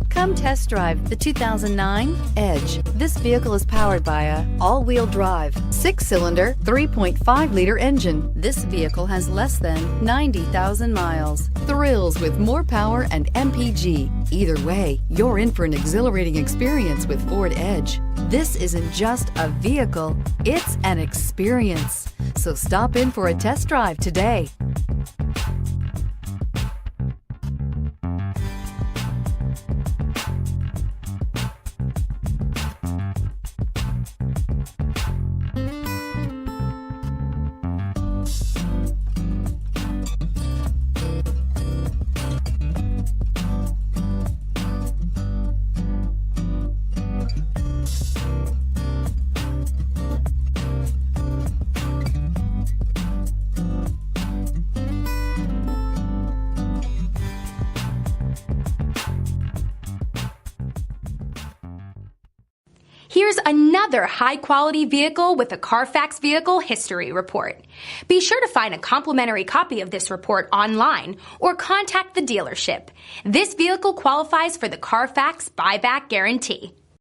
Come test drive the 2009 Edge. This vehicle is powered by a all-wheel drive, 6-cylinder, 3.5-liter engine. This vehicle has less than 90,000 miles. Thrills with more power and MPG. Either way, you're in for an exhilarating experience with Ford Edge. This isn't just a vehicle, it's an experience. So stop in for a test drive today. Here's another high-quality vehicle with a Carfax Vehicle History Report. Be sure to find a complimentary copy of this report online or contact the dealership. This vehicle qualifies for the Carfax Buyback Guarantee.